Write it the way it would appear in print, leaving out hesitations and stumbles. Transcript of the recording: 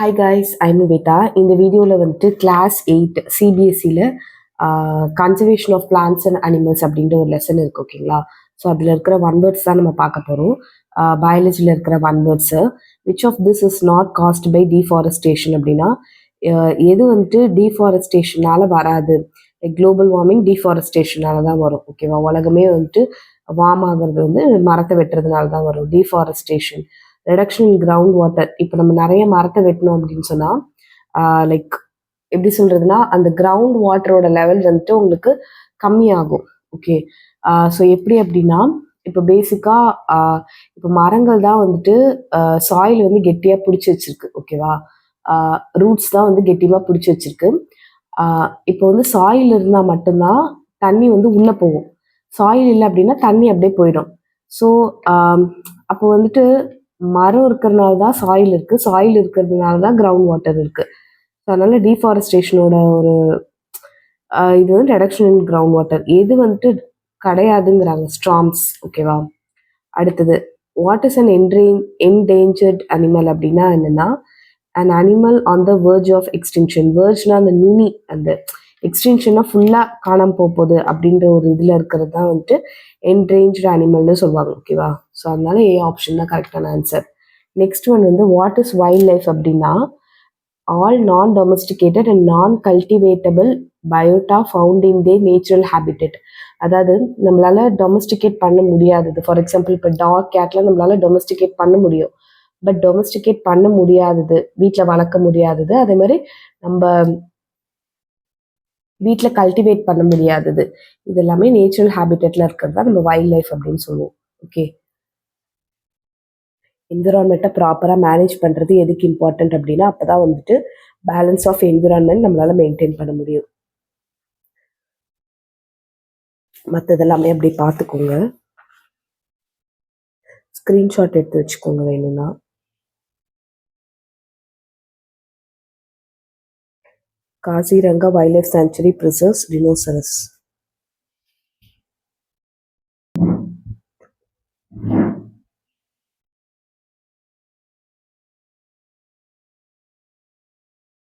Hi guys, I'm Nivetha. இந்த வீடியோவில் வந்துட்டு கிளாஸ் 8 சிபிஎஸ்சியில் conservation of plants and animals அப்படின்ற ஒரு லெசன் இருக்குது. ஓகேங்களா? ஸோ அதில் இருக்கிற ஒன் வேர்ட்ஸ் தான் நம்ம பார்க்க போகிறோம். பயாலஜியில் இருக்கிற one words. Which of this is not caused by deforestation அப்படின்னா எது வந்துட்டு டீஃபாரஸ்டேஷனால் வராது. குளோபல் வார்மிங் டீஃபாரஸ்டேஷனால தான் வரும். ஓகேவா? உலகமே வந்துட்டு வார்ம் ஆகிறது வந்து மரத்தை வெட்டுறதுனால தான் வரும். Deforestation, reduction in ground water. இப்போ நம்ம நிறைய மரத்தை வெட்டணும் அப்படின்னு சொன்னால் லைக் எப்படி சொல்கிறதுனா அந்த கிரவுண்ட் வாட்டரோட லெவல் வந்துட்டு உங்களுக்கு கம்மியாகும். ஓகே, ஸோ எப்படி அப்படின்னா இப்போ பேசிக்காக இப்போ மரங்கள் தான் வந்துட்டு சாயில் வந்து கெட்டியாக பிடிச்சி வச்சிருக்கு. ஓகேவா? ரூட்ஸ் தான் வந்து கெட்டியமாக பிடிச்சி வச்சிருக்கு. இப்போ வந்து சாயில் இருந்தால் மட்டும்தான் தண்ணி வந்து உள்ளே போகும். சாயில் இல்லை அப்படின்னா தண்ணி அப்படியே போயிடும். ஸோ அப்போ வந்துட்டு மரம் இருக்கிறதுனால தான் சாயில் இருக்குது, சாயில் இருக்கிறதுனால தான் கிரவுண்ட் வாட்டர் இருக்குது. ஸோ அதனால டீஃபாரஸ்டேஷனோட ஒரு இது வந்து ரெடக்ஷன் இன் கிரவுண்ட் வாட்டர் எது வந்துட்டு கிடையாதுங்கிறாங்க, ஸ்ட்ராம்ஸ். ஓகேவா? அடுத்தது, what is an endangered animal அப்படின்னா என்னென்னா an animal on the verge of extinction. வேர்ஜ்னா அந்த நுனி, அந்த எக்ஸ்டென்ஷனாக ஃபுல்லாக காணாமல் போகுது அப்படின்ற ஒரு இதில் இருக்கிறது தான் வந்துட்டு என்டேஞ்சர்ட் அனிமல்னு சொல்லுவாங்க. ஓகேவா? ஸோ அதனால ஏ ஆப்ஷன் தான் கரெக்டான ஆன்சர். நெக்ஸ்ட் ஒன் வந்து வாட் இஸ் வைல்ட் லைஃப் அப்படின்னா all non domesticated and non cultivatable biota found in the natural habitat. அதாவது நம்மளால டொமஸ்டிகேட் பண்ண முடியாதது. ஃபார் எக்ஸாம்பிள் இப்போ டாக், கேட்லாம் நம்மளால டொமஸ்டிகேட் பண்ண முடியும். பட் டொமஸ்டிகேட் பண்ண முடியாதது, வீட்டில் வளர்க்க முடியாதது, அதே மாதிரி நம்ம வீட்டில் கல்டிவேட் பண்ண முடியாதது, இது எல்லாமே நேச்சுரல் ஹேபிட்டட்ல இருக்கிறது தான் நம்ம வைல்ட் லைஃப் அப்படின்னு சொல்லுவோம். ஓகே, என்விரான்மெண்ட்டை ப்ராப்பராக மேனேஜ் பண்ணுறது எதுக்கு இம்பார்ட்டன்ட் அப்படின்னா அப்போ தான் வந்துட்டு பேலன்ஸ் ஆஃப் என்விரான்மெண்ட் நம்மளால் மெயின்டைன் பண்ண முடியும். மற்றதெல்லாமே அப்படி பார்த்துக்கோங்க, ஸ்க்ரீன்ஷாட் எடுத்து வச்சுக்கோங்க வேணும்னா. Kaziranga wild life sanctuary preserves rhinoceros.